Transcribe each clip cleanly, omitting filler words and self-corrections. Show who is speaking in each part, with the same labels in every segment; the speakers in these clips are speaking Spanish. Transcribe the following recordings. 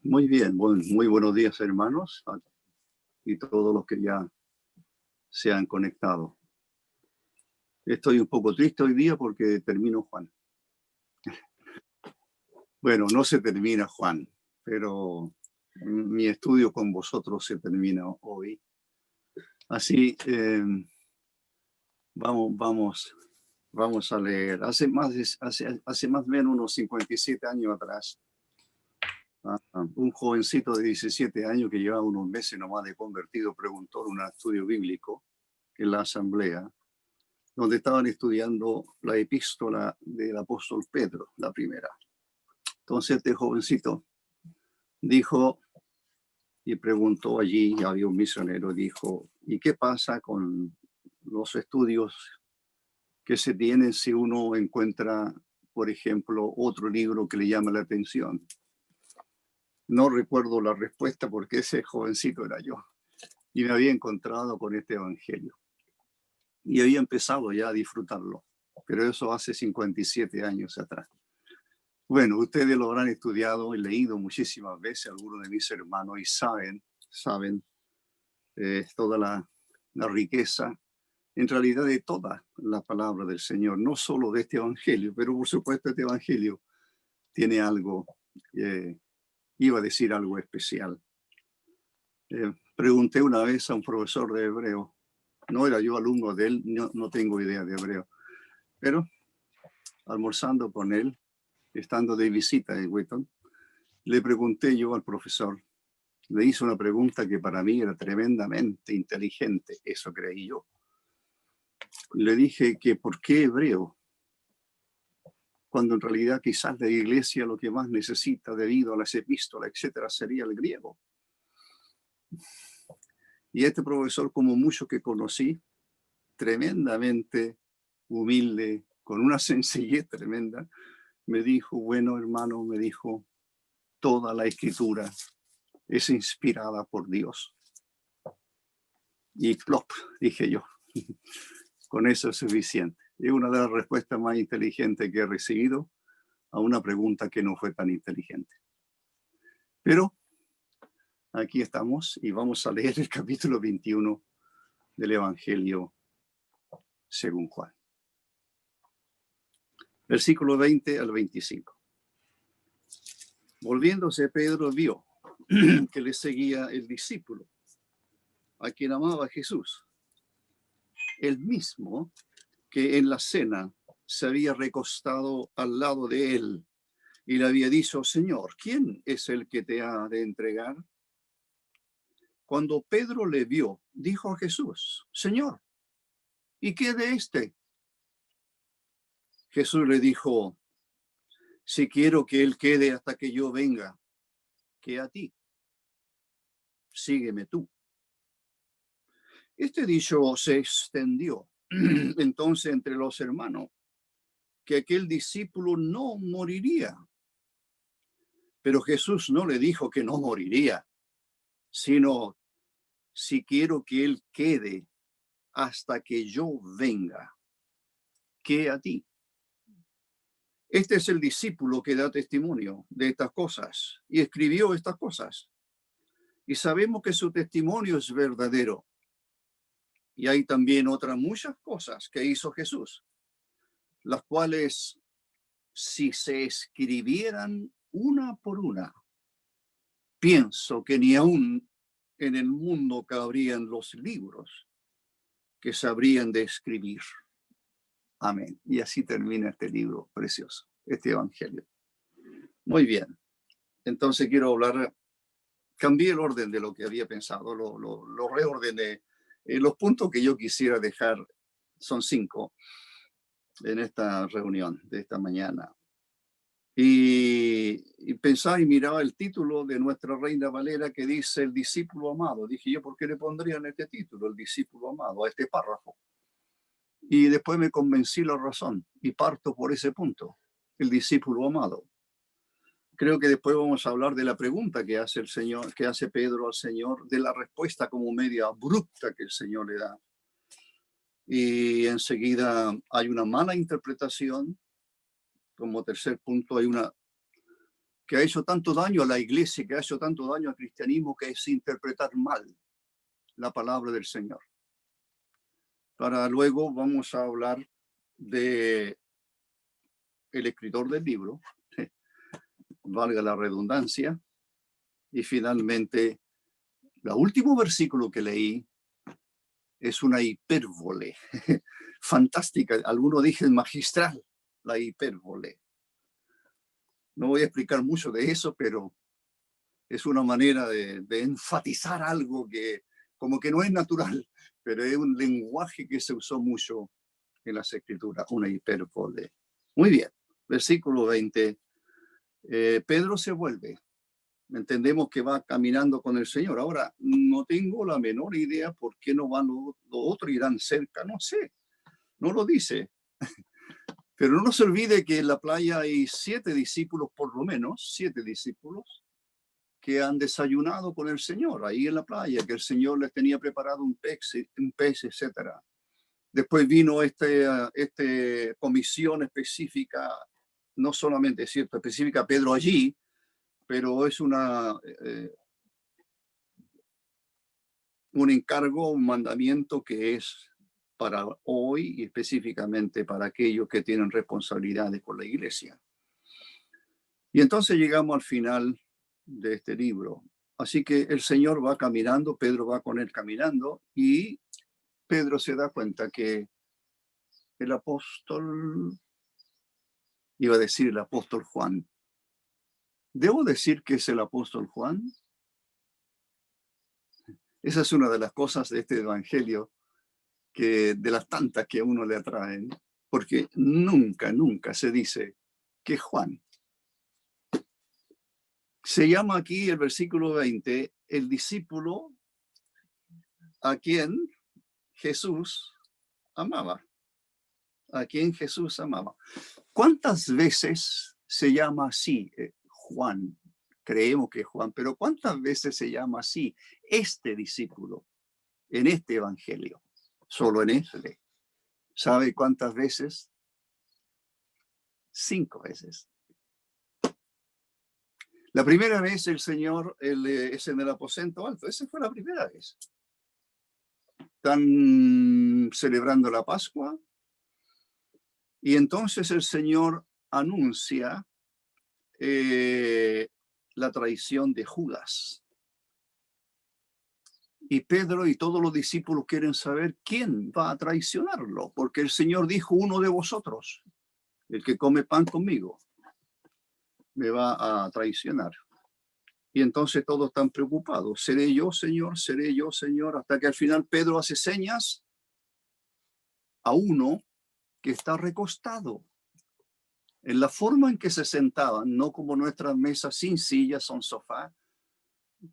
Speaker 1: Muy bien, muy buenos días, hermanos, y todos los que ya se han conectado. Estoy un poco triste hoy día porque termino Juan. Bueno, no se termina Juan, pero mi estudio con vosotros se termina hoy. Así, vamos a leer. Hace más o menos unos 57 años atrás, un jovencito de 17 años que llevaba unos meses nomás de convertido preguntó en un estudio bíblico en la asamblea, donde estaban estudiando la epístola del apóstol Pedro, la primera. Entonces este jovencito dijo y preguntó allí, había un misionero, dijo, ¿y qué pasa con los estudios que se tienen si uno encuentra, por ejemplo, otro libro que le llama la atención? No recuerdo la respuesta porque ese jovencito era yo y me había encontrado con este evangelio y había empezado ya a disfrutarlo, pero eso hace 57 años atrás. Bueno, ustedes lo habrán estudiado y leído muchísimas veces, algunos de mis hermanos, y saben toda la riqueza, en realidad, de toda la palabra del Señor, no solo de este evangelio, pero por supuesto este evangelio tiene algo, iba a decir algo especial. Pregunté una vez a un profesor de hebreo, no era yo alumno de él, no tengo idea de hebreo, pero almorzando con él, estando de visita en Wheaton, le pregunté yo al profesor, le hice una pregunta que para mí era tremendamente inteligente, eso creí yo. Le dije que ¿por qué hebreo? Cuando en realidad quizás la iglesia lo que más necesita debido a las epístolas, etcétera, sería el griego. Y este profesor, como muchos que conocí, tremendamente humilde, con una sencillez tremenda, me dijo, bueno, hermano, me dijo, toda la escritura es inspirada por Dios. Y plop, dije yo, con eso es suficiente. Es una de las respuestas más inteligentes que he recibido a una pregunta que no fue tan inteligente. Pero aquí estamos y vamos a leer el capítulo 21 del Evangelio según Juan. Versículo 20 al 25. Volviéndose, Pedro vio que le seguía el discípulo, a quien amaba Jesús, el mismo que en la cena se había recostado al lado de él y le había dicho, Señor, ¿quién es el que te ha de entregar? Cuando Pedro le vio, dijo a Jesús, Señor, ¿y qué de este? Jesús le dijo, si quiero que él quede hasta que yo venga, que a ti, sígueme tú. Este dicho se extendió entonces entre los hermanos, que aquel discípulo no moriría. Pero Jesús no le dijo que no moriría, sino si quiero que él quede hasta que yo venga, que a ti. Este es el discípulo que da testimonio de estas cosas y escribió estas cosas. Y sabemos que su testimonio es verdadero. Y hay también otras muchas cosas que hizo Jesús, las cuales, si se escribieran una por una, pienso que ni aún en el mundo cabrían los libros que se habrían de escribir. Amén. Y así termina este libro precioso, este evangelio. Muy bien. Entonces quiero hablar, cambié el orden de lo que había pensado, lo reordené. Los puntos que yo quisiera dejar son 5 en esta reunión de esta mañana. Y pensaba y miraba el título de nuestra Reina Valera que dice el discípulo amado. Dije yo, ¿por qué le pondrían este título, el discípulo amado, a este párrafo? Y después me convencí la razón y parto por ese punto, el discípulo amado. Creo que después vamos a hablar de la pregunta que hace el Señor, que hace Pedro al Señor, de la respuesta como media abrupta que el Señor le da. Y enseguida hay una mala interpretación. Como tercer punto hay una que ha hecho tanto daño a la iglesia, que ha hecho tanto daño al cristianismo, que es interpretar mal la palabra del Señor. Para luego vamos a hablar de el escritor del libro, valga la redundancia, y finalmente, el último versículo que leí es una hipérbole fantástica. Algunos dicen magistral, la hipérbole. No voy a explicar mucho de eso, pero es una manera de enfatizar algo que como que no es natural, pero es un lenguaje que se usó mucho en las escrituras, una hipérbole. Muy bien, versículo 20. Pedro se vuelve. Entendemos que va caminando con el Señor. Ahora, no tengo la menor idea por qué no van los otros, irán cerca, no sé, no lo dice. Pero no se olvide que en la playa hay 7 discípulos, por lo menos, 7 discípulos que han desayunado con el Señor ahí en la playa, que el Señor les tenía preparado un pez, etcétera. Después vino esta comisión específica, no solamente, cierto, específica a Pedro allí, pero es un encargo, un mandamiento que es para hoy y específicamente para aquellos que tienen responsabilidades con la iglesia. Y entonces llegamos al final de este libro. Así que el Señor va caminando, Pedro va con él caminando, y Pedro se da cuenta que el apóstol, iba a decir el apóstol Juan, ¿debo decir que es el apóstol Juan? Esa es una de las cosas de este evangelio, que de las tantas que a uno le atraen, porque nunca se dice que Juan. Se llama aquí el versículo 20, el discípulo a quien Jesús amaba. A quien Jesús amaba. ¿Cuántas veces se llama así Juan? Creemos que es Juan, pero ¿cuántas veces se llama así este discípulo en este evangelio? Solo en este. ¿Sabe cuántas veces? 5 veces. La primera vez el Señor es en el aposento alto. Esa fue la primera vez. Están celebrando la Pascua y entonces el Señor anuncia la traición de Judas. Y Pedro y todos los discípulos quieren saber quién va a traicionarlo, porque el Señor dijo: uno de vosotros, el que come pan conmigo, me va a traicionar. Y entonces todos están preocupados. ¿Seré yo, Señor? ¿Seré yo, Señor? Hasta que al final Pedro hace señas a uno que está recostado. En la forma en que se sentaban, no como nuestras mesas sin sillas, son sofá,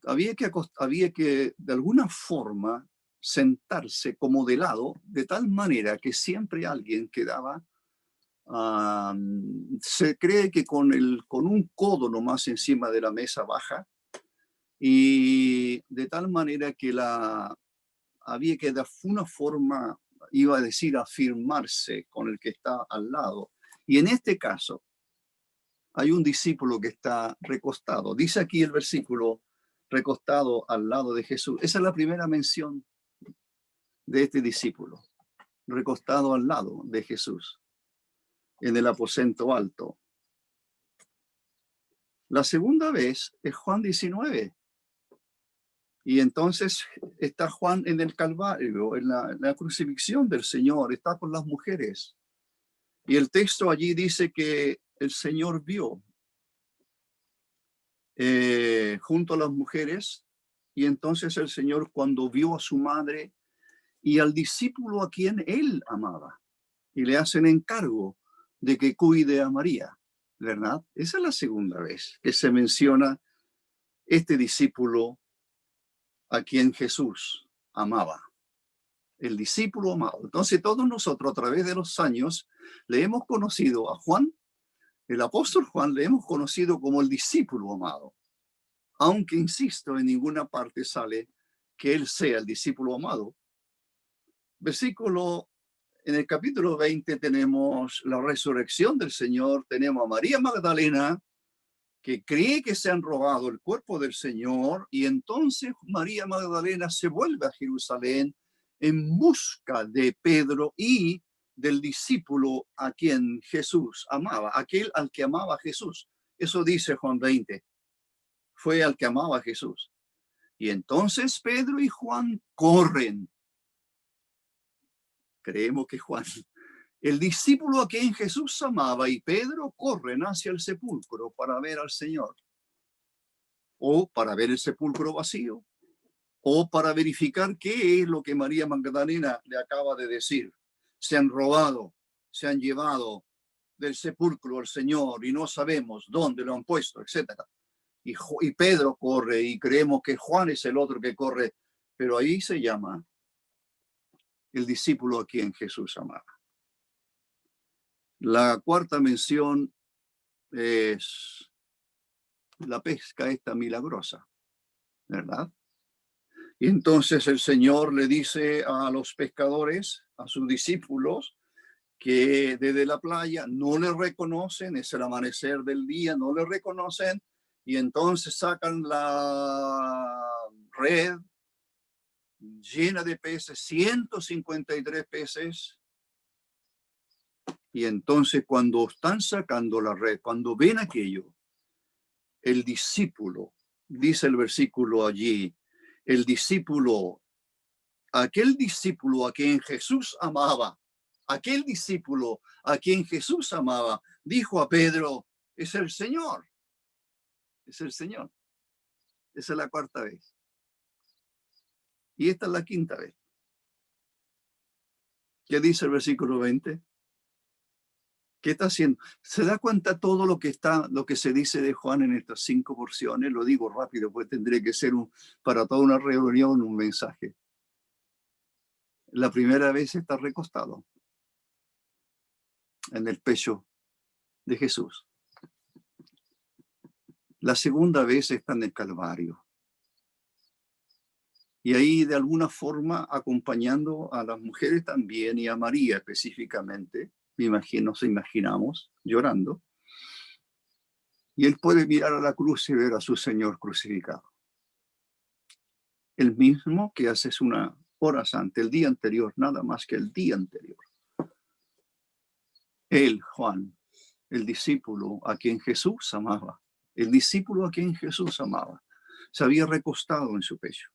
Speaker 1: había que de alguna forma sentarse como de lado, de tal manera que siempre alguien quedaba, se cree que con un codo nomás encima de la mesa baja, y de tal manera que había que de una forma, iba a decir, afirmarse con el que está al lado. Y en este caso hay un discípulo que está recostado. Dice aquí el versículo, recostado al lado de Jesús. Esa es la primera mención de este discípulo, recostado al lado de Jesús, en el aposento alto. La segunda vez es Juan 19. Y entonces está Juan en el Calvario, en la crucifixión del Señor, está con las mujeres. Y el texto allí dice que el Señor vio junto a las mujeres, y entonces el Señor, cuando vio a su madre y al discípulo a quien él amaba, y le hacen encargo de que cuide a María, ¿verdad? Esa es la segunda vez que se menciona este discípulo a quien Jesús amaba, el discípulo amado. Entonces todos nosotros a través de los años le hemos conocido a Juan, el apóstol Juan, le hemos conocido como el discípulo amado, aunque, insisto, en ninguna parte sale que él sea el discípulo amado. En el capítulo 20 tenemos la resurrección del Señor, tenemos a María Magdalena, que cree que se han robado el cuerpo del Señor, y entonces María Magdalena se vuelve a Jerusalén en busca de Pedro y del discípulo a quien Jesús amaba, aquel al que amaba Jesús. Eso dice Juan 20. Fue al que amaba a Jesús. Y entonces Pedro y Juan corren. Creemos que Juan, el discípulo a quien Jesús amaba, y Pedro corren hacia el sepulcro para ver al Señor, o para ver el sepulcro vacío, o para verificar qué es lo que María Magdalena le acaba de decir. Se han robado, se han llevado del sepulcro al Señor y no sabemos dónde lo han puesto, etc. Y Pedro corre, y creemos que Juan es el otro que corre, pero ahí se llama el discípulo a quien Jesús amaba. La cuarta mención es la pesca esta milagrosa, ¿verdad? Y entonces el Señor le dice a los pescadores, a sus discípulos, que desde la playa no le reconocen, es el amanecer del día, no le reconocen, y entonces sacan la red llena de peces, 153 peces, y entonces cuando están sacando la red, cuando ven aquello, el discípulo, dice el versículo allí, el discípulo, aquel discípulo a quien Jesús amaba, aquel discípulo a quien Jesús amaba, dijo a Pedro, es el Señor, es el Señor. Esa es la cuarta vez. Y esta es la quinta vez. ¿Qué dice el versículo 20? ¿Qué está haciendo? ¿Se da cuenta todo lo que se dice de Juan en estas 5 porciones? Lo digo rápido, pues tendré que ser para toda una reunión un mensaje. La primera vez está recostado en el pecho de Jesús. La segunda vez está en el Calvario. Y ahí de alguna forma acompañando a las mujeres también y a María específicamente, nos imaginamos llorando. Y él puede mirar a la cruz y ver a su Señor crucificado. El mismo que hace una horas antes, el día anterior, nada más que el día anterior. Él, Juan, el discípulo a quien Jesús amaba, el discípulo a quien Jesús amaba, se había recostado en su pecho.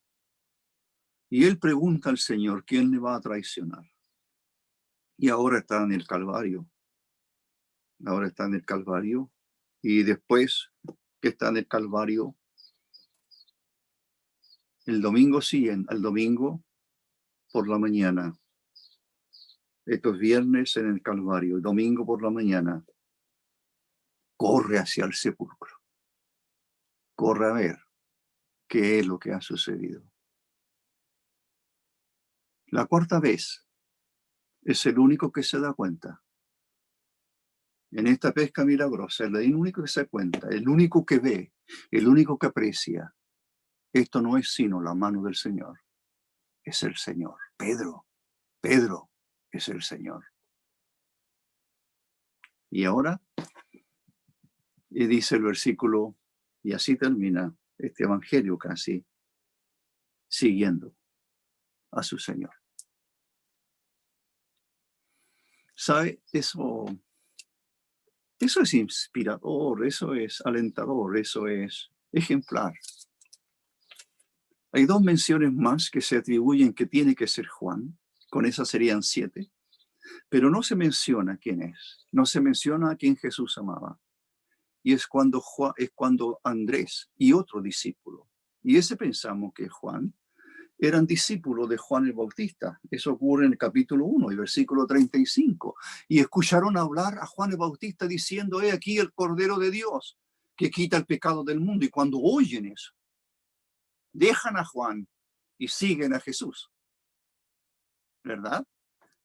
Speaker 1: Y él pregunta al Señor, ¿quién le va a traicionar? Y ahora está en el Calvario. Ahora está en el Calvario. Y después que está en el Calvario, el domingo siguiente, al domingo por la mañana, estos viernes en el Calvario, el domingo por la mañana, corre hacia el sepulcro. Corre a ver qué es lo que ha sucedido. La cuarta vez es el único que se da cuenta. En esta pesca milagrosa, es el único que se da cuenta, el único que ve, el único que aprecia. Esto no es sino la mano del Señor. Es el Señor. Pedro es el Señor. Y ahora, y dice el versículo, y así termina este evangelio casi, siguiendo a su Señor. ¿Sabe? Eso es inspirador, eso es alentador, eso es ejemplar. Hay 2 menciones más que se atribuyen que tiene que ser Juan, con esas serían 7, pero no se menciona quién es, no se menciona a quién Jesús amaba. Y es cuando Andrés y otro discípulo, y ese pensamos que Juan, eran discípulos de Juan el Bautista. Eso ocurre en el capítulo 1 y versículo 35. Y escucharon hablar a Juan el Bautista diciendo, he aquí el Cordero de Dios que quita el pecado del mundo. Y cuando oyen eso, dejan a Juan y siguen a Jesús, ¿verdad?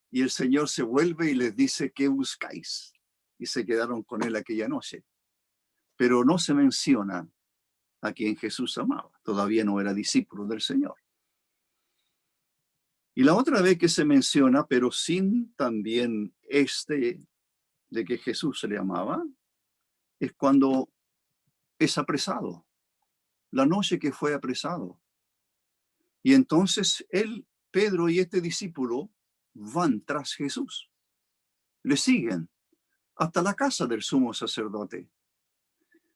Speaker 1: Y el Señor se vuelve y les dice, ¿qué buscáis? Y se quedaron con él aquella noche. Pero no se menciona a quien Jesús amaba. Todavía no era discípulo del Señor. Y la otra vez que se menciona, pero sin también de que Jesús se le amaba, es cuando es apresado. La noche que fue apresado. Y entonces Pedro y este discípulo van tras Jesús. Le siguen hasta la casa del sumo sacerdote.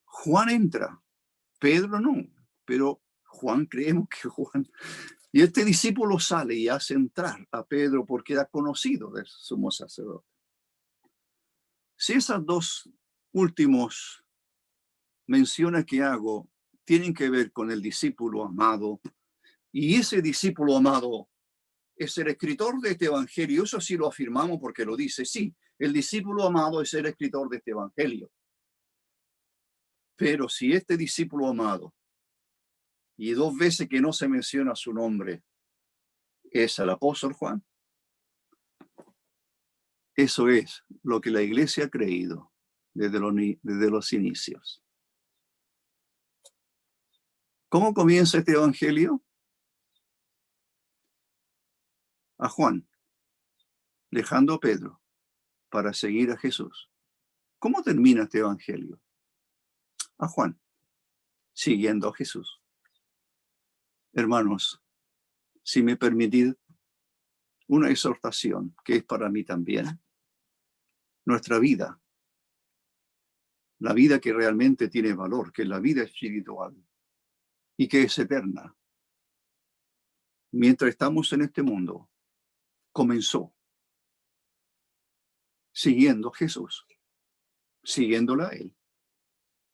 Speaker 1: Juan entra, Pedro no, pero Juan, creemos que Juan. Y este discípulo sale y hace entrar a Pedro porque era conocido del sumo sacerdote. Si esas dos últimas menciones que hago tienen que ver con el discípulo amado, y ese discípulo amado es el escritor de este evangelio, eso sí lo afirmamos porque lo dice, sí, el discípulo amado es el escritor de este evangelio. Pero si este discípulo amado, y dos veces que no se menciona su nombre, es el apóstol Juan, eso es lo que la iglesia ha creído desde los inicios. ¿Cómo comienza este evangelio? A Juan, dejando a Pedro para seguir a Jesús. ¿Cómo termina este evangelio? A Juan, siguiendo a Jesús. Hermanos, si me permitid una exhortación que es para mí también. Nuestra vida, la vida que realmente tiene valor, que es la vida espiritual y que es eterna. Mientras estamos en este mundo, comenzó siguiendo a Jesús, siguiéndole a Él,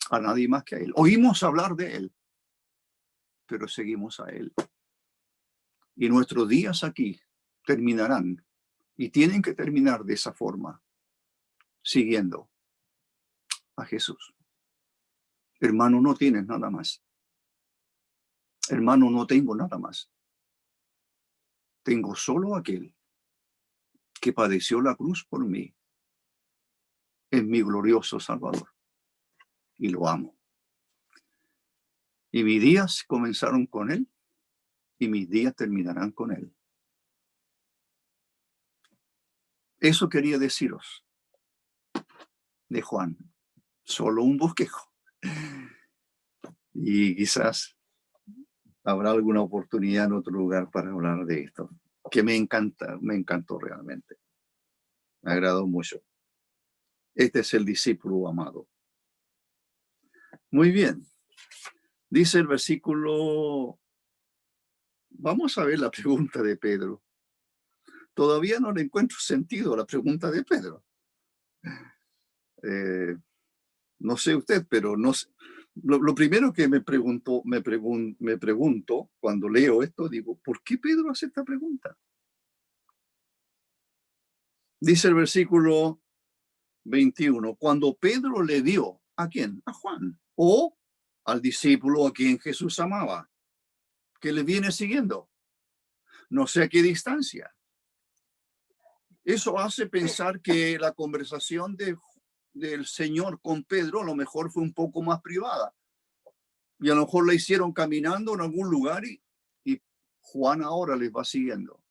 Speaker 1: a nadie más que a Él. Oímos hablar de Él, pero seguimos a Él. Y nuestros días aquí terminarán y tienen que terminar de esa forma, siguiendo a Jesús. Hermano, no tienes nada más. Hermano, no tengo nada más. Tengo solo aquel que padeció la cruz por mí. Es mi glorioso Salvador. Y lo amo. Y mis días comenzaron con él y mis días terminarán con él. Eso quería deciros de Juan. Solo un bosquejo. Y quizás habrá alguna oportunidad en otro lugar para hablar de esto, que me encantó realmente. Me agradó mucho. Este es el discípulo amado. Muy bien. Dice el versículo, vamos a ver la pregunta de Pedro. Todavía no le encuentro sentido a la pregunta de Pedro. No sé usted, pero no sé. Lo primero que me pregunto cuando leo esto, digo, ¿por qué Pedro hace esta pregunta? Dice el versículo 21, cuando Pedro le dio, ¿a quién? A Juan, o al discípulo a quien Jesús amaba, que le viene siguiendo. No sé a qué distancia. Eso hace pensar que la conversación del Señor con Pedro a lo mejor fue un poco más privada. Y a lo mejor la hicieron caminando en algún lugar y Juan ahora les va siguiendo.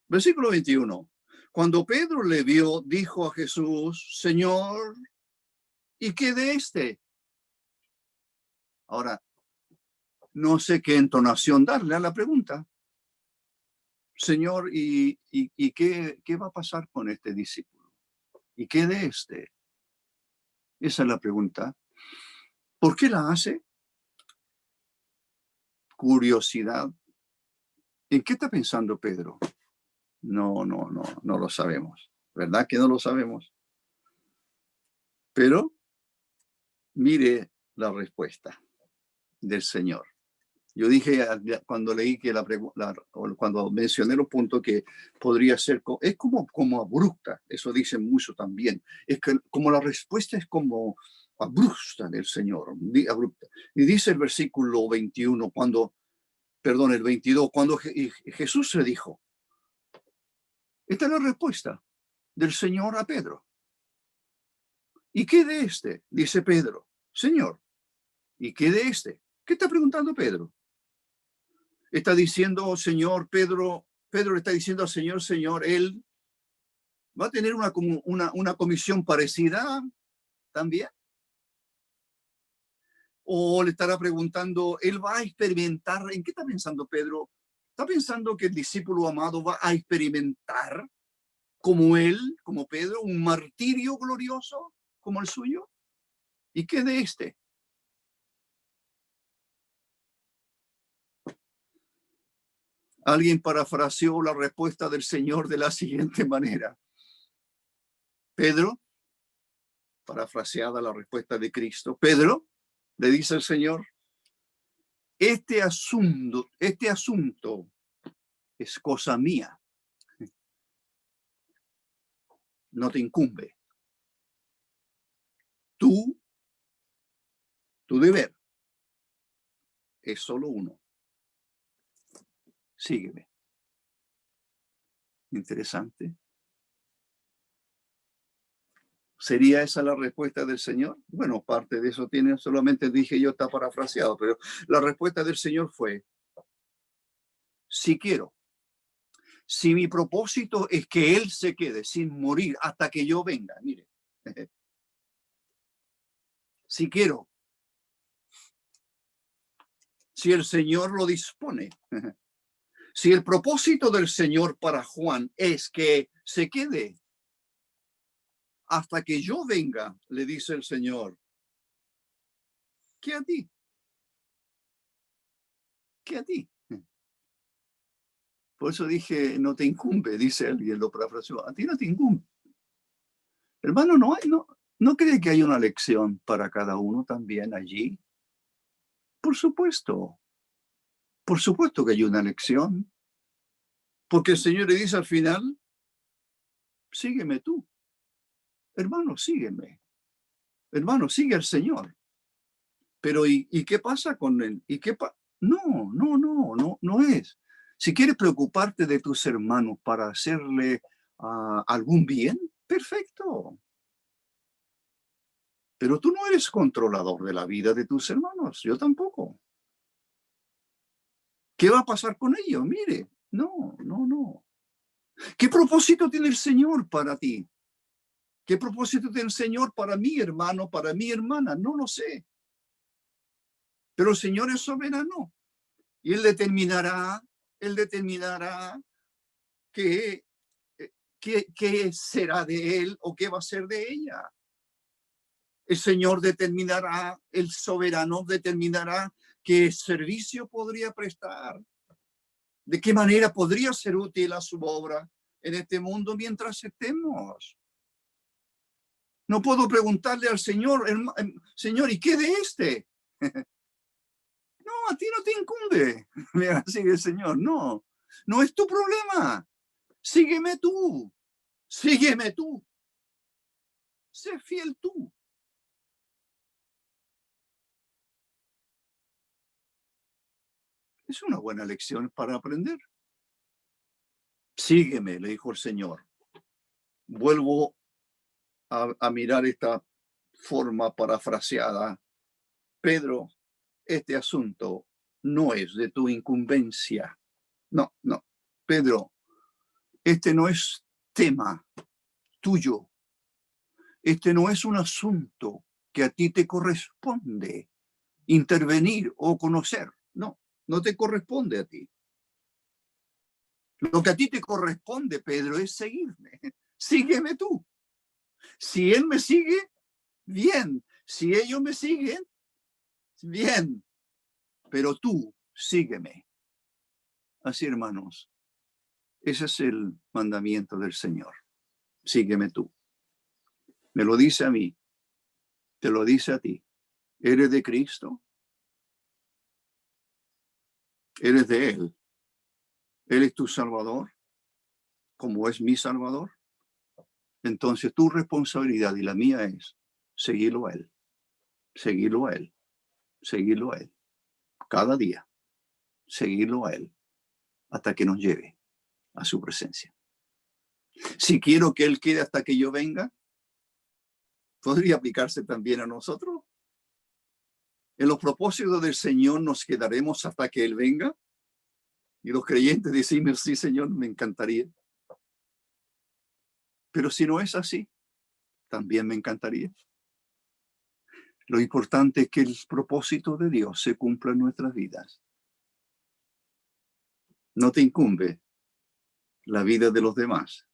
Speaker 1: Versículo 21. Cuando Pedro le vio, dijo a Jesús, Señor, ¿y qué de este? Ahora, no sé qué entonación darle a la pregunta. Señor, ¿y qué va a pasar con este discípulo? ¿Y qué de este? Esa es la pregunta. ¿Por qué la hace? Curiosidad. ¿En qué está pensando Pedro? No lo sabemos. ¿Verdad que no lo sabemos? Pero mire la respuesta del Señor. Yo dije cuando leí que cuando mencioné los puntos que podría ser, es como abrupta, eso dicen mucho también, es que como la respuesta es como abrupta del Señor, abrupta. Y dice el versículo 21, el 22, cuando Jesús se dijo, esta es la respuesta del Señor a Pedro. ¿Y qué de este? Dice Pedro, Señor, ¿y qué de este? ¿Qué está preguntando Pedro? Está diciendo, Señor, Pedro le está diciendo al Señor, Señor, él va a tener una comisión parecida también. O le estará preguntando, él va a experimentar. ¿En qué está pensando Pedro? ¿Está pensando que el discípulo amado va a experimentar como él, como Pedro, un martirio glorioso como el suyo? ¿Y qué de este? Alguien parafraseó la respuesta del Señor de la siguiente manera. Pedro, parafraseada la respuesta de Cristo, Pedro, le dice el Señor, este asunto es cosa mía, no te incumbe. Tu deber es solo uno. Sígueme. Interesante. ¿Sería esa la respuesta del Señor? Bueno, parte de eso tiene, solamente dije yo, está parafraseado, pero la respuesta del Señor fue, si quiero, si mi propósito es que Él se quede sin morir hasta que yo venga, mire, si quiero, si el Señor lo dispone, si el propósito del Señor para Juan es que se quede hasta que yo venga, le dice el Señor, ¿qué a ti? ¿Qué a ti? Por eso dije, no te incumbe, dice alguien, lo parafraseó, a ti no te incumbe. Hermano, ¿no cree que hay una lección para cada uno también allí? Por supuesto que hay una lección, porque el Señor le dice al final, sígueme tú. Hermano, sígueme. Hermano, sigue al Señor. Pero ¿y qué pasa con él? No es. Si quieres preocuparte de tus hermanos para hacerle algún bien, perfecto. Pero tú no eres controlador de la vida de tus hermanos, yo tampoco. ¿Qué va a pasar con ellos? Mire, no. ¿Qué propósito tiene el Señor para ti? ¿Qué propósito tiene el Señor para mi hermano, para mi hermana? No lo sé. Pero el Señor es soberano y Él determinará qué será de él o qué va a ser de ella. El Señor determinará, el soberano determinará qué servicio podría prestar, de qué manera podría ser útil a su obra en este mundo mientras estemos. No puedo preguntarle al Señor, Señor, ¿y qué de este? No, a ti no te incumbe. Mira, sigue el Señor. No es tu problema. Sígueme tú. Sé fiel tú. Es una buena lección para aprender. Sígueme, le dijo el Señor. Vuelvo a mirar esta forma parafraseada. Pedro, este asunto no es de tu incumbencia. No. Pedro, este no es tema tuyo. Este no es un asunto que a ti te corresponde intervenir o conocer. No te corresponde a ti. Lo que a ti te corresponde, Pedro, es seguirme. Sígueme tú. Si él me sigue, bien. Si ellos me siguen, bien. Pero tú, sígueme. Así, hermanos, ese es el mandamiento del Señor. Sígueme tú. Me lo dice a mí. Te lo dice a ti. ¿Eres de Cristo? ¿Eres de Él? ¿Él es tu Salvador? ¿Como es mi Salvador? Entonces tu responsabilidad y la mía es seguirlo a Él. Seguirlo a Él. Seguirlo a Él. Cada día. Seguirlo a Él. Hasta que nos lleve a su presencia. Si quiero que Él quede hasta que yo venga, ¿podría aplicarse también a nosotros? En los propósitos del Señor nos quedaremos hasta que Él venga. Y los creyentes decimos, sí, Señor, me encantaría. Pero si no es así, también me encantaría. Lo importante es que el propósito de Dios se cumpla en nuestras vidas. No te incumbe la vida de los demás,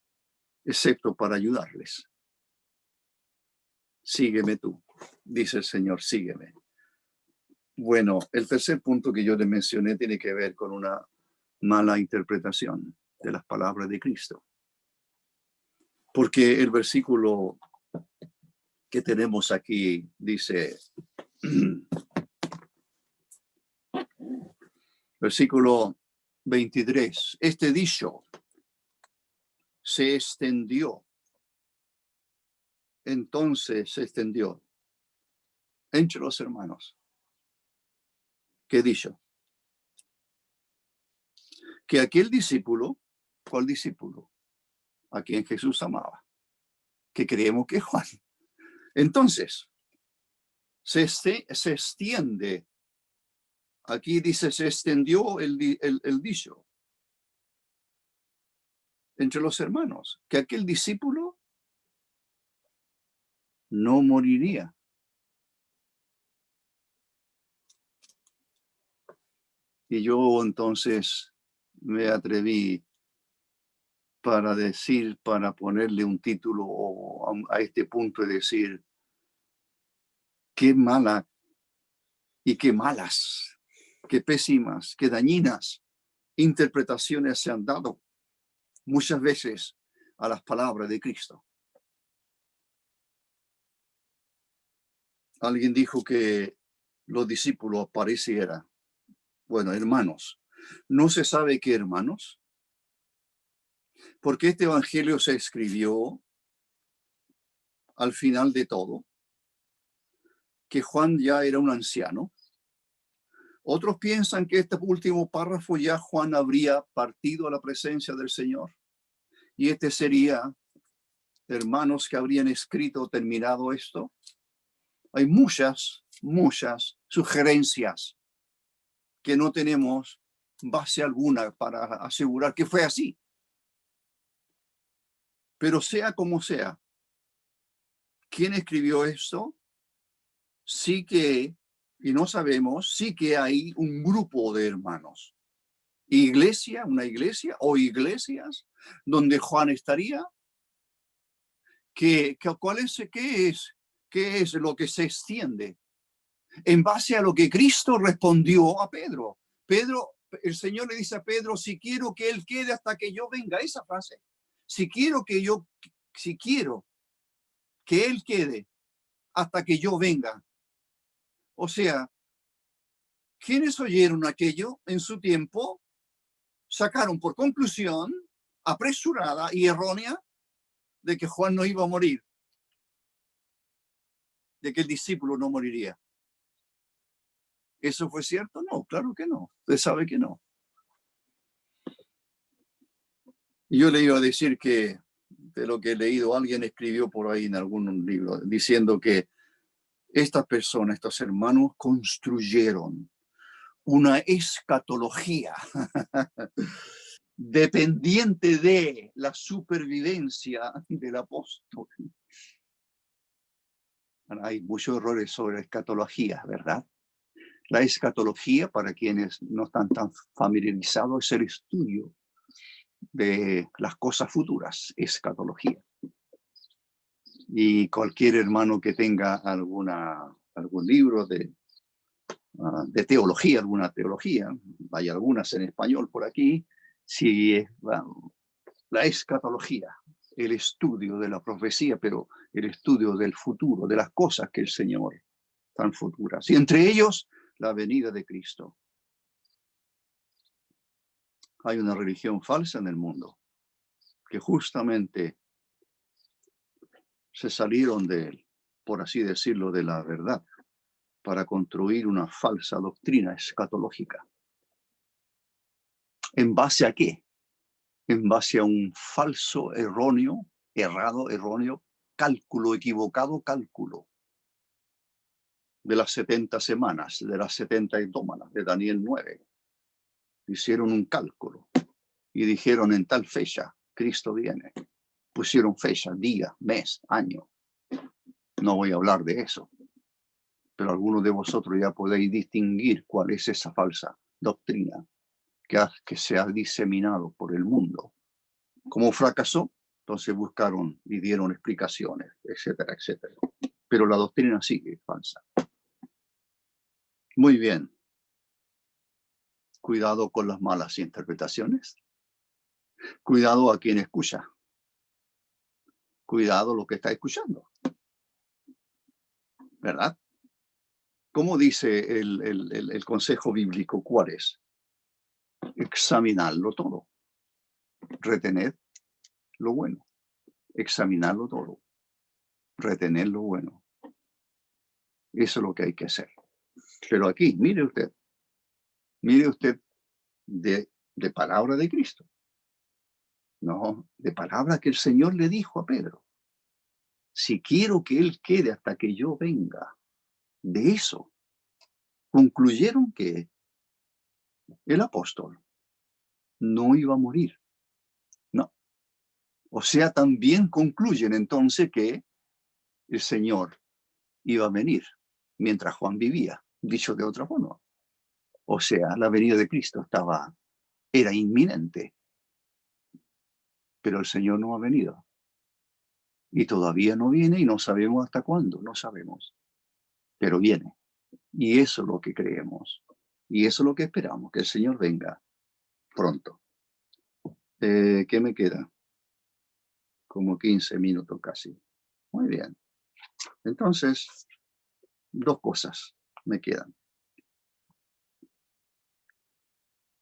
Speaker 1: excepto para ayudarles. Sígueme tú, dice el Señor, sígueme. Bueno, el tercer punto que yo le mencioné tiene que ver con una mala interpretación de las palabras de Cristo. Porque el versículo que tenemos aquí dice, versículo 23, este dicho se extendió. Entonces se extendió entre los hermanos. ¿Qué dicho? Que aquel discípulo, ¿cuál discípulo? A quien Jesús amaba, que creemos que es Juan. Entonces, se extiende. Aquí dice, se extendió el dicho entre los hermanos, que aquel discípulo no moriría. Y yo entonces me atreví para decir, para ponerle un título a este punto y decir, qué mala y qué malas, qué pésimas, qué dañinas interpretaciones se han dado muchas veces a las palabras de Cristo. Alguien dijo que los discípulos parecieran, bueno, hermanos. No se sabe qué hermanos, porque este evangelio se escribió al final de todo, que Juan ya era un anciano. Otros piensan que este último párrafo ya Juan habría partido a la presencia del Señor. Y este sería, hermanos, que habrían escrito o terminado esto. Hay muchas sugerencias que no tenemos base alguna para asegurar que fue así. Pero sea como sea, ¿quién escribió esto? Sí que, y no sabemos, sí que hay un grupo de hermanos. Iglesia, una iglesia o iglesias donde Juan estaría. ¿Qué es lo que se extiende? En base a lo que Cristo respondió a Pedro. El Señor le dice a Pedro, si quiero que él quede hasta que yo venga, esa frase. Si quiero que él quede hasta que yo venga. O sea, quienes oyeron aquello en su tiempo sacaron por conclusión apresurada y errónea de que Juan no iba a morir, de que el discípulo no moriría. ¿Eso fue cierto? No, claro que no. Usted sabe que no. Y yo le iba a decir que de lo que he leído, alguien escribió por ahí en algún libro diciendo que estas personas, estos hermanos, construyeron una escatología dependiente de la supervivencia del apóstol. Hay muchos errores sobre escatología, ¿verdad? La escatología, para quienes no están tan familiarizados, es el estudio de las cosas futuras, escatología. Y cualquier hermano que tenga algún libro de teología, alguna teología, hay algunas en español por aquí, si es la escatología, el estudio de la profecía, pero el estudio del futuro, de las cosas que el Señor tan futuras. Y entre ellos, la venida de Cristo. Hay una religión falsa en el mundo que justamente se salieron de él, por así decirlo, de la verdad, para construir una falsa doctrina escatológica. ¿En base a qué? En base a un falso, erróneo, cálculo, equivocado cálculo de las 70 semanas, de las 70 idómanas de Daniel 9. Hicieron un cálculo y dijeron en tal fecha, Cristo viene. Pusieron fecha, día, mes, año. No voy a hablar de eso. Pero algunos de vosotros ya podéis distinguir cuál es esa falsa doctrina que se ha diseminado por el mundo. Como fracasó, entonces buscaron y dieron explicaciones, etcétera, etcétera. Pero la doctrina sigue falsa. Muy bien. Cuidado con las malas interpretaciones. Cuidado a quien escucha. Cuidado lo que está escuchando. ¿Verdad? ¿Cómo dice el consejo bíblico? ¿Cuál es? Examinarlo todo. Retener lo bueno. Examinarlo todo. Retener lo bueno. Eso es lo que hay que hacer. Pero aquí, mire usted de palabra de Cristo. No, de palabra que el Señor le dijo a Pedro. Si quiero que Él quede hasta que yo venga, de eso concluyeron que el apóstol no iba a morir. No. O sea, también concluyen entonces que el Señor iba a venir mientras Juan vivía, dicho de otra forma. O sea, la venida de Cristo era inminente. Pero el Señor no ha venido. Y todavía no viene y no sabemos hasta cuándo, no sabemos. Pero viene. Y eso es lo que creemos. Y eso es lo que esperamos, que el Señor venga pronto. ¿Qué me queda? Como 15 minutos casi. Muy bien. Entonces, dos cosas me quedan.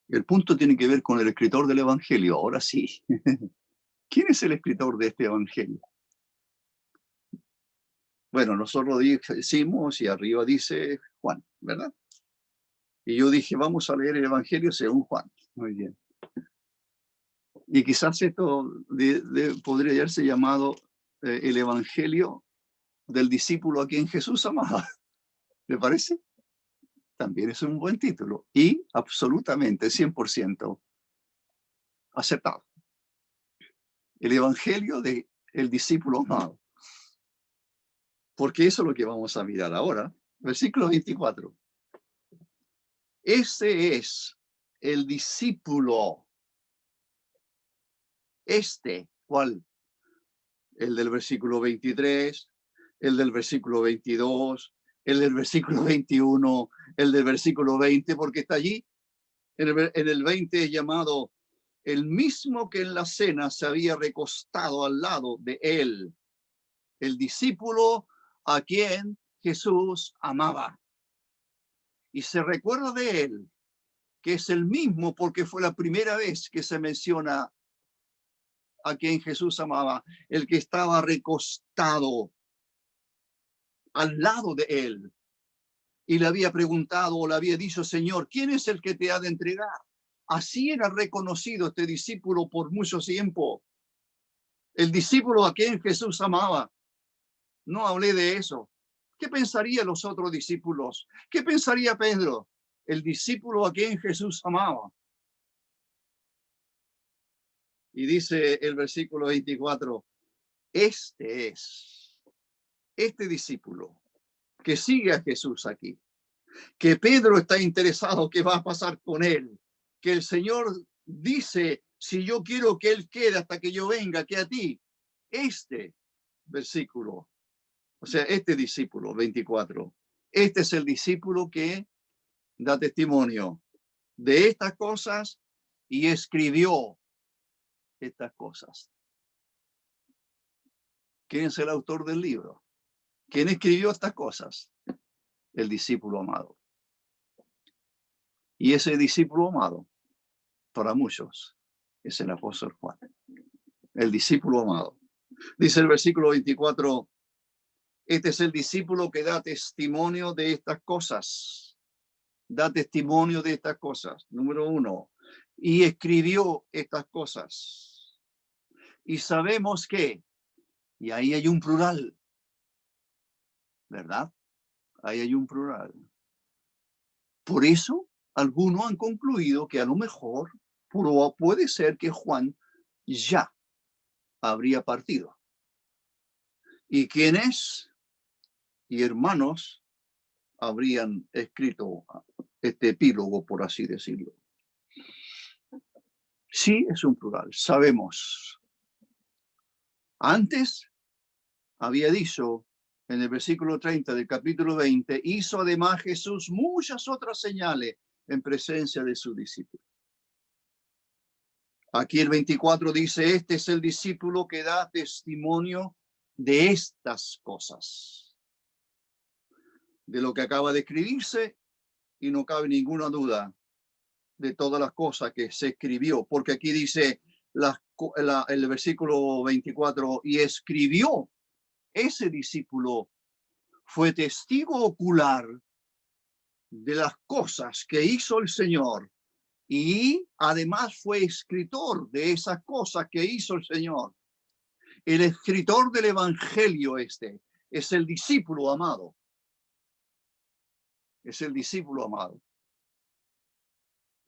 Speaker 1: El punto tiene que ver con el escritor del Evangelio. Ahora sí. ¿Quién es el escritor de este Evangelio? Bueno, nosotros decimos y arriba dice Juan, ¿verdad? Y yo dije, vamos a leer el Evangelio según Juan. Muy bien. Y quizás esto podría haberse llamado el Evangelio del discípulo a quien Jesús amaba. ¿Le parece? También es un buen título y absolutamente 100% aceptado. El Evangelio del discípulo amado. Porque eso es lo que vamos a mirar ahora. Versículo 24. Ese es el discípulo. ¿Cuál? El del versículo 23, el del versículo 22, el del versículo 21, el del versículo 20, porque está allí. En el 20 es llamado el mismo que en la cena se había recostado al lado de él, el discípulo a quien Jesús amaba. Y se recuerda de él, que es el mismo porque fue la primera vez que se menciona a quien Jesús amaba, el que estaba recostado al lado de él. Y le había preguntado o le había dicho, Señor, ¿quién es el que te ha de entregar? Así era reconocido este discípulo por mucho tiempo. El discípulo a quien Jesús amaba. No hablé de eso. ¿Qué pensarían los otros discípulos? ¿Qué pensaría Pedro? El discípulo a quien Jesús amaba. Y dice el versículo 24, este discípulo que sigue a Jesús aquí, que Pedro está interesado qué va a pasar con él, que el Señor dice, si yo quiero que él quede hasta que yo venga, que a ti, este versículo, o sea, este discípulo 24, este es el discípulo que da testimonio de estas cosas y escribió estas cosas. ¿Quién es el autor del libro? ¿Quién escribió estas cosas? El discípulo amado. Y ese discípulo amado, para muchos, es el apóstol Juan. El discípulo amado. Dice el versículo 24, este es el discípulo que da testimonio de estas cosas. Da testimonio de estas cosas. Número 1. Y escribió estas cosas. Y sabemos que, y ahí hay un plural, ¿verdad? Ahí hay un plural. Por eso, algunos han concluido que a lo mejor puede ser que Juan ya habría partido. ¿Y quién es? Y hermanos, habrían escrito este epílogo, por así decirlo. Sí, es un plural, sabemos. Antes había dicho en el versículo 30 del capítulo 20, hizo además Jesús muchas otras señales en presencia de sus discípulos. Aquí el 24 dice, este es el discípulo que da testimonio de estas cosas, de lo que acaba de escribirse, y no cabe ninguna duda de todas las cosas que se escribió, porque aquí dice el versículo 24, y escribió, ese discípulo fue testigo ocular de las cosas que hizo el Señor, y además fue escritor de esas cosas que hizo el Señor. El escritor del Evangelio es el discípulo amado. Es el discípulo amado.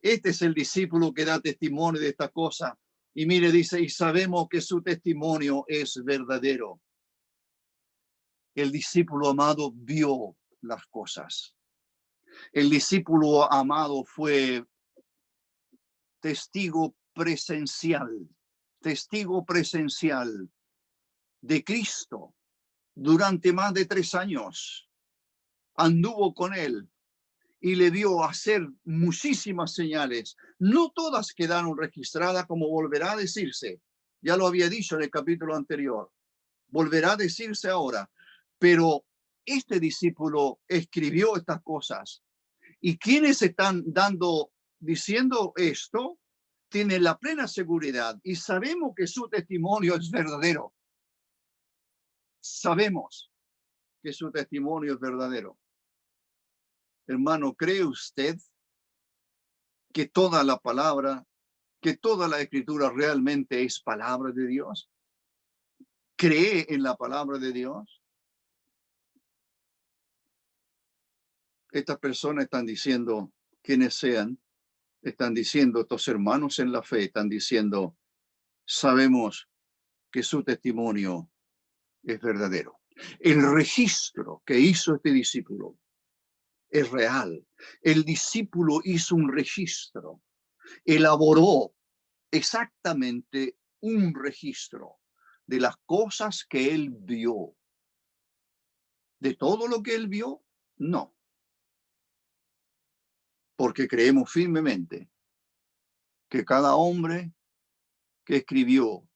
Speaker 1: Este es el discípulo que da testimonio de esta cosa. Y mire, dice, y sabemos que su testimonio es verdadero. El discípulo amado vio las cosas. El discípulo amado fue testigo presencial de Cristo durante más de 3 años. Anduvo con él y le vio hacer muchísimas señales. No todas quedaron registradas, como volverá a decirse. Ya lo había dicho en el capítulo anterior. Volverá a decirse ahora. Pero este discípulo escribió estas cosas. Y quienes están diciendo esto, tienen la plena seguridad y sabemos que su testimonio es verdadero. Sabemos que su testimonio es verdadero. Hermano, ¿cree usted que toda la palabra, que toda la escritura realmente es palabra de Dios? ¿Cree en la palabra de Dios? Estas personas están diciendo, quienes sean, están diciendo, estos hermanos en la fe, están diciendo, sabemos que su testimonio es verdadero. El registro que hizo este discípulo es real. El discípulo hizo un registro, elaboró exactamente un registro de las cosas que él vio. ¿De todo lo que él vio? No. Porque creemos firmemente que cada hombre que escribió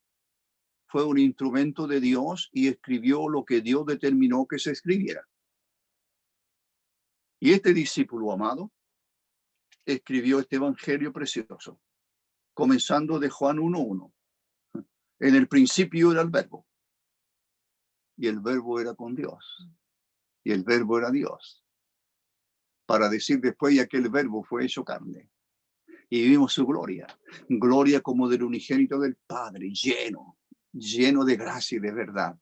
Speaker 1: fue un instrumento de Dios y escribió lo que Dios determinó que se escribiera. Y este discípulo amado escribió este evangelio precioso, comenzando de Juan 1:1. En el principio era el verbo, y el verbo era con Dios, y el verbo era Dios. Para decir después, ya que el verbo fue hecho carne, y vimos su gloria, gloria como del unigénito del Padre, lleno de gracia y de verdad.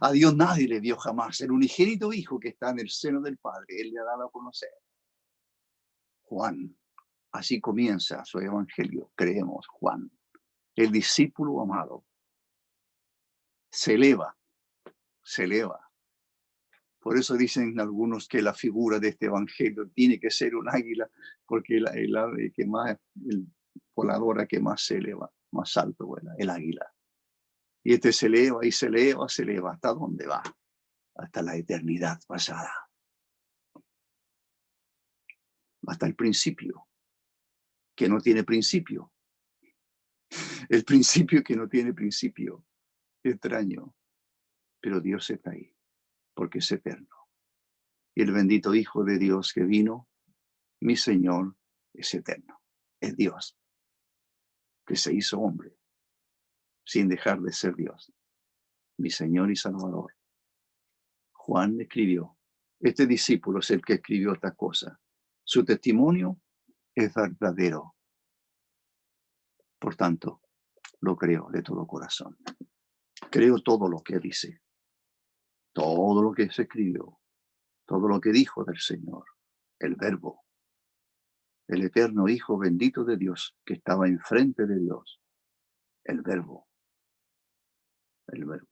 Speaker 1: A Dios nadie le dio jamás. El unigénito Hijo que está en el seno del Padre, Él le ha dado a conocer. Juan, así comienza su evangelio, creemos, Juan. El discípulo amado se eleva. Por eso dicen algunos que la figura de este evangelio tiene que ser un águila, porque el ave que más, el voladora que más se eleva, más alto vuela, el águila. Y este se eleva y se eleva, ¿hasta dónde va? Hasta la eternidad pasada. Hasta el principio, que no tiene principio. El principio que no tiene principio. Extraño. Pero Dios está ahí, porque es eterno. Y el bendito Hijo de Dios que vino, mi Señor, es eterno. Es Dios, que se hizo hombre, sin dejar de ser Dios. Mi Señor y Salvador. Juan escribió. Este discípulo es el que escribió esta cosa. Su testimonio es verdadero. Por tanto, lo creo de todo corazón. Creo todo lo que dice, todo lo que se escribió, todo lo que dijo del Señor, el Verbo, el eterno Hijo bendito de Dios que estaba enfrente de Dios, el Verbo. El Verbo.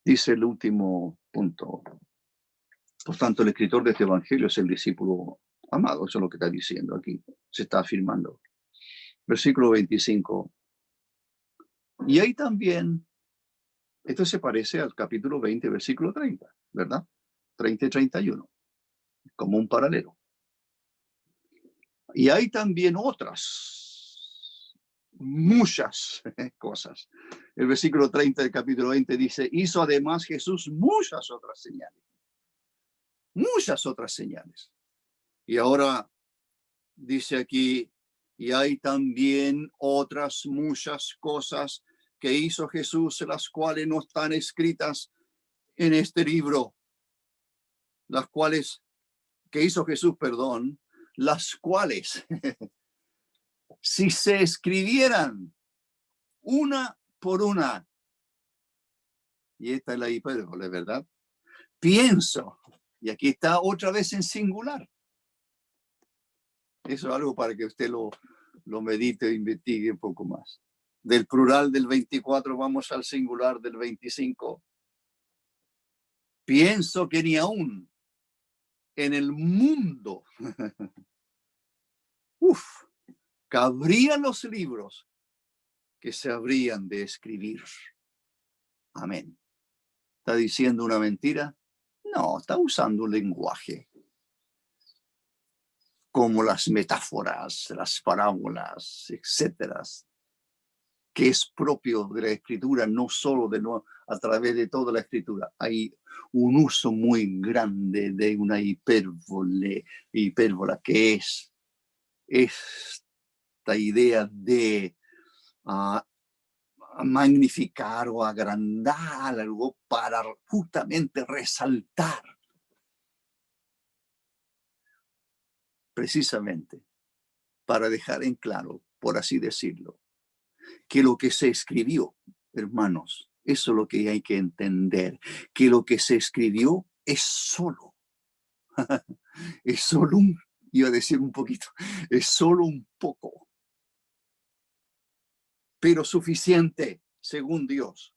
Speaker 1: Dice el último punto. Por tanto, el escritor de este evangelio es el discípulo amado. Eso es lo que está diciendo aquí. Se está afirmando. Versículo 25. Y ahí también, esto se parece al capítulo 20, versículo 30, ¿verdad? 30 y 31, como un paralelo. Y hay también muchas cosas. El versículo 30 del capítulo 20 dice, hizo además Jesús muchas otras señales. Muchas otras señales. Y ahora dice aquí, y hay también otras muchas cosas que hizo Jesús, las cuales no están escritas en este libro. Las cuales, que hizo Jesús, perdón, las cuales, si se escribieran una por una, y esta es la hipérbole, ¿verdad? Pienso, y aquí está otra vez en singular. Eso es algo para que usted lo medite e investigue un poco más. Del plural del 24 vamos al singular del 25. Pienso que ni aún en el mundo cabrían los libros que se habrían de escribir. Amén. ¿Está diciendo una mentira? No, está usando un lenguaje como las metáforas, las parábolas, etcétera, que es propio de la escritura, no solo a través de toda la escritura. Hay un uso muy grande de una hipérbola, que es esta idea de magnificar o agrandar algo para justamente resaltar, precisamente para dejar en claro, por así decirlo, que lo que se escribió, hermanos, eso es lo que hay que entender, que lo que se escribió es solo iba a decir un poquito, es solo un poco, pero suficiente, según Dios,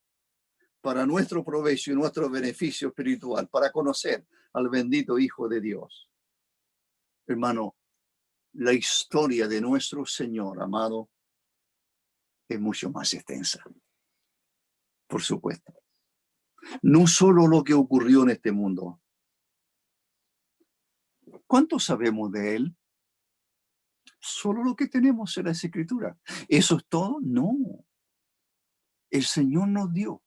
Speaker 1: para nuestro provecho y nuestro beneficio espiritual, para conocer al bendito Hijo de Dios. Hermano, la historia de nuestro Señor amado es mucho más extensa, por supuesto. No solo lo que ocurrió en este mundo. ¿Cuánto sabemos de Él? Solo lo que tenemos en las Escrituras. ¿Eso es todo? No. El Señor nos dio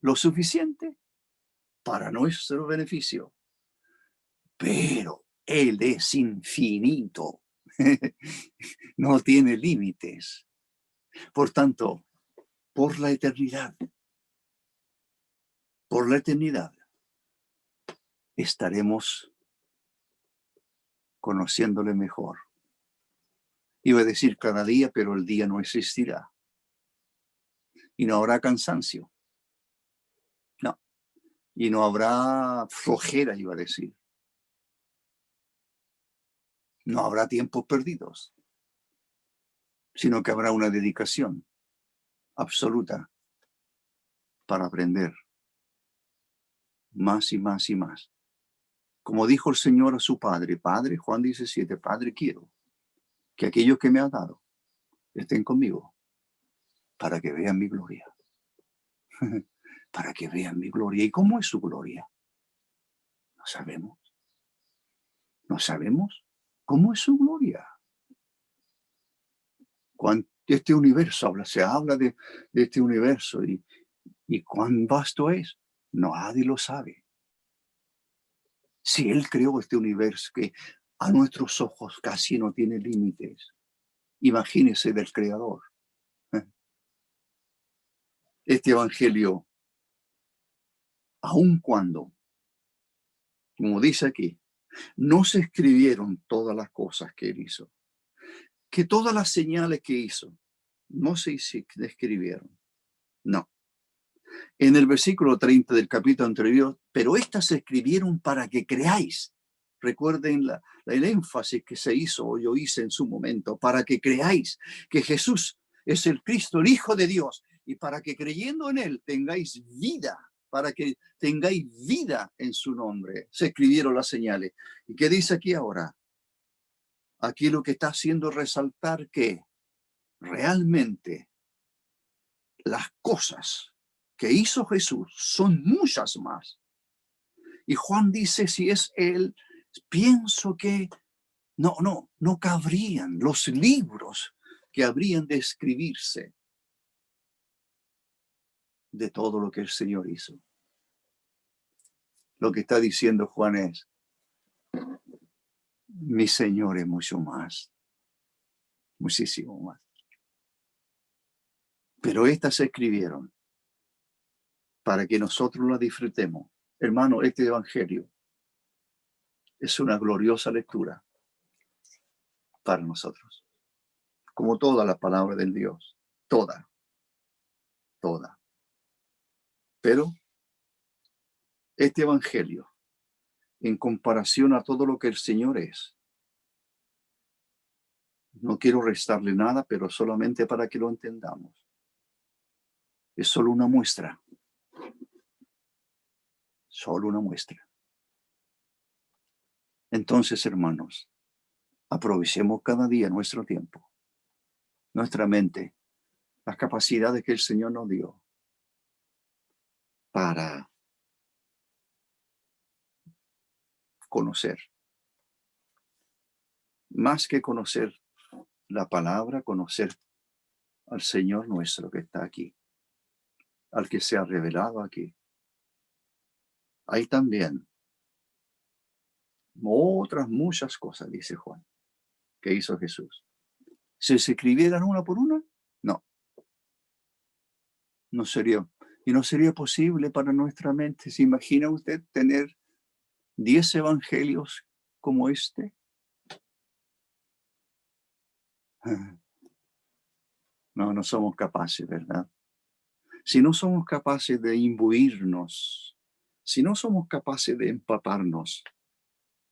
Speaker 1: lo suficiente para nuestro beneficio. Pero Él es infinito. No tiene límites. Por tanto, por la eternidad, estaremos conociéndole mejor. Iba a decir cada día, pero el día no existirá. Y no habrá cansancio. No. Y no habrá flojera, iba a decir. No habrá tiempos perdidos, sino que habrá una dedicación absoluta para aprender más y más y más. Como dijo el Señor a su Padre, Padre, Juan 17, Padre, quiero que aquellos que me han dado estén conmigo para que vean mi gloria. Para que vean mi gloria. ¿Y cómo es su gloria? No sabemos. No sabemos cómo es su gloria. Cuando este universo se habla de este universo y cuán vasto es, nadie lo sabe. Si Él creó este universo que a nuestros ojos casi no tiene límites, imagínese del Creador. Este evangelio, aun cuando, como dice aquí, no se escribieron todas las cosas que Él hizo, que todas las señales que hizo no se escribieron. No. En el versículo 30 del capítulo anterior, pero estas se escribieron para que creáis. Recuerden el énfasis que se hizo o yo hice en su momento, para que creáis que Jesús es el Cristo, el Hijo de Dios, y para que creyendo en Él tengáis vida, para que tengáis vida en su nombre. Se escribieron las señales. ¿Y qué dice aquí ahora? Aquí lo que está haciendo resaltar que realmente las cosas que hizo Jesús son muchas más. Y Juan dice, si es él, pienso que no cabrían los libros que habrían de escribirse de todo lo que el Señor hizo. Lo que está diciendo Juan es, mi Señor es mucho más, muchísimo más. Pero estas se escribieron para que nosotros las disfrutemos. Hermano, este evangelio es una gloriosa lectura para nosotros. Como toda la palabra del Dios. Toda. Pero este evangelio, en comparación a todo lo que el Señor es, no quiero restarle nada, pero solamente para que lo entendamos. Es solo una muestra. Solo una muestra. Entonces, hermanos, aprovechemos cada día nuestro tiempo, nuestra mente, las capacidades que el Señor nos dio para conocer. Más que conocer la palabra, conocer al Señor nuestro que está aquí, al que se ha revelado aquí. Hay también otras muchas cosas, dice Juan, que hizo Jesús. Si se escribieran una por una, no sería. Y no sería posible para nuestra mente. ¿Se imagina usted tener 10 evangelios como este? No somos capaces, ¿verdad? Si no somos capaces de imbuirnos, si no somos capaces de empaparnos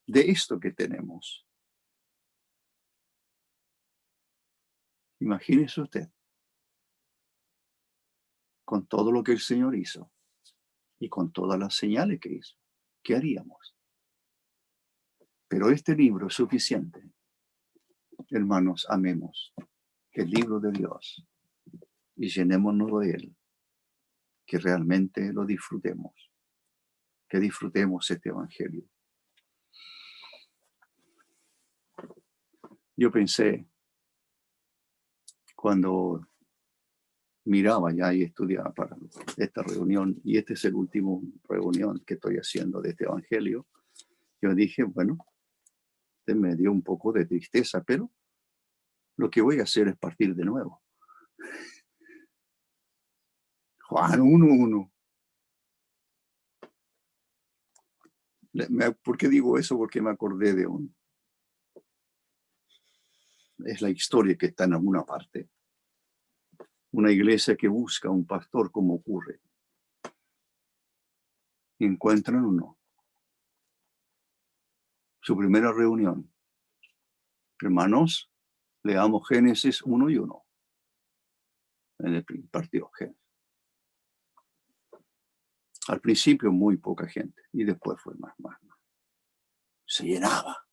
Speaker 1: de esto que tenemos, imagínese usted, con todo lo que el Señor hizo y con todas las señales que hizo, ¿qué haríamos? Pero este libro es suficiente. Hermanos, amemos el libro de Dios y llenémonos de él, que realmente lo disfrutemos, que disfrutemos este evangelio. Yo pensé, cuando miraba ya y estudiaba para esta reunión, y esta es el último reunión que estoy haciendo de este evangelio, yo dije, bueno, me dio un poco de tristeza, pero lo que voy a hacer es partir de nuevo. Juan 1:1. ¿Por qué digo eso? Porque me acordé de es la historia que está en alguna parte. Una iglesia que busca un pastor, como ocurre. Y encuentran uno. Su primera reunión. Hermanos, leamos Génesis 1 y 1. En el partido Génesis. Al principio muy poca gente y después fue más. Se llenaba.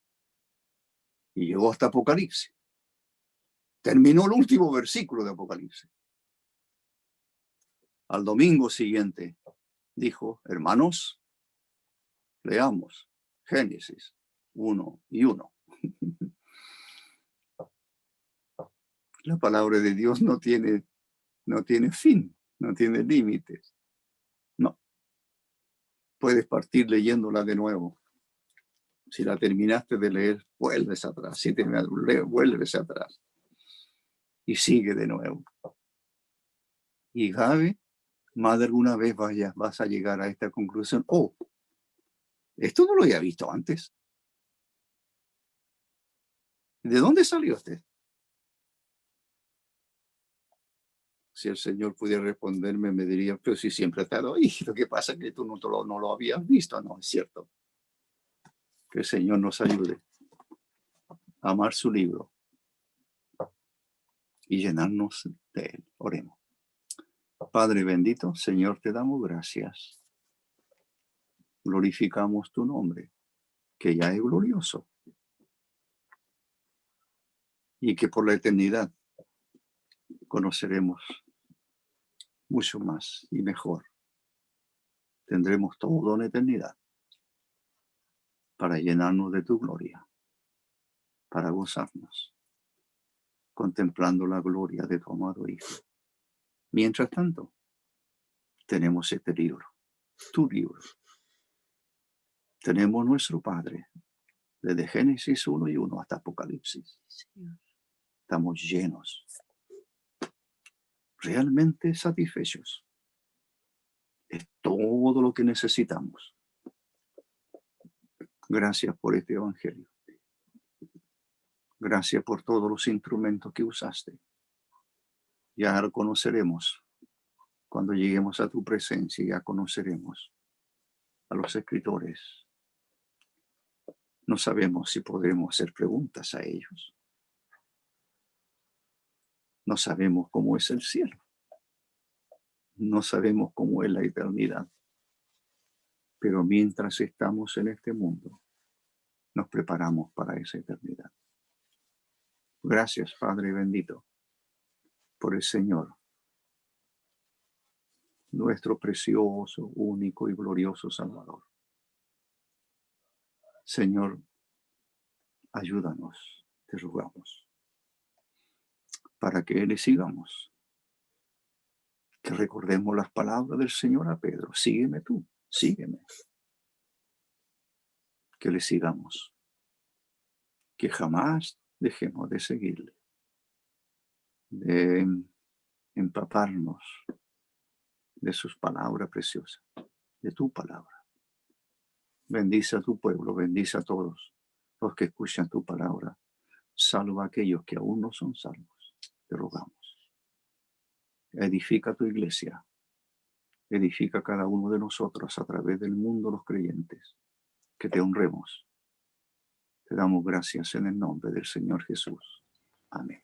Speaker 1: Y llegó hasta Apocalipsis. Terminó el último versículo de Apocalipsis. Al domingo siguiente dijo, hermanos, leamos Génesis 1 y 1. La palabra de Dios no tiene fin, no tiene límites. No. Puedes partir leyéndola de nuevo. Si la terminaste de leer, vuelves atrás. Si terminaste de leer, vuelves atrás. Y sigue de nuevo. Y Gaby, más de alguna vez vas a llegar a esta conclusión. Oh, esto no lo había visto antes. ¿De dónde salió usted? Si el Señor pudiera responderme, me diría, pero si siempre ha estado ahí. Lo que pasa es que tú no lo habías visto. No, es cierto. Que el Señor nos ayude a amar su libro y llenarnos de él. Oremos. Padre bendito, Señor, te damos gracias glorificamos tu nombre, que ya es glorioso, y que por la eternidad conoceremos mucho más y mejor. Tendremos toda una eternidad para llenarnos de tu gloria, para gozarnos, contemplando la gloria de tu amado Hijo. Mientras tanto, tenemos este libro, tu libro. Tenemos nuestro Padre, desde Génesis 1 y 1 hasta Apocalipsis. Estamos llenos, realmente satisfechos. Es todo lo que necesitamos. Gracias por este evangelio. Gracias por todos los instrumentos que usaste. Ya lo conoceremos cuando lleguemos a tu presencia. Ya conoceremos a los escritores. No sabemos si podremos hacer preguntas a ellos. No sabemos cómo es el cielo. No sabemos cómo es la eternidad. Pero mientras estamos en este mundo, nos preparamos para esa eternidad. Gracias, Padre bendito, por el Señor, nuestro precioso, único y glorioso Salvador. Señor, ayúdanos, te rogamos, para que le sigamos. Que recordemos las palabras del Señor a Pedro. Sígueme tú, sígueme. Que le sigamos. Que jamás dejemos de seguirle. De empaparnos de sus palabras preciosas, de tu palabra. Bendice a tu pueblo, bendice a todos los que escuchan tu palabra. Salva a aquellos que aún no son salvos. Te rogamos. Edifica tu iglesia. Edifica a cada uno de nosotros a través del mundo, los creyentes. Que te honremos. Te damos gracias en el nombre del Señor Jesús. Amén.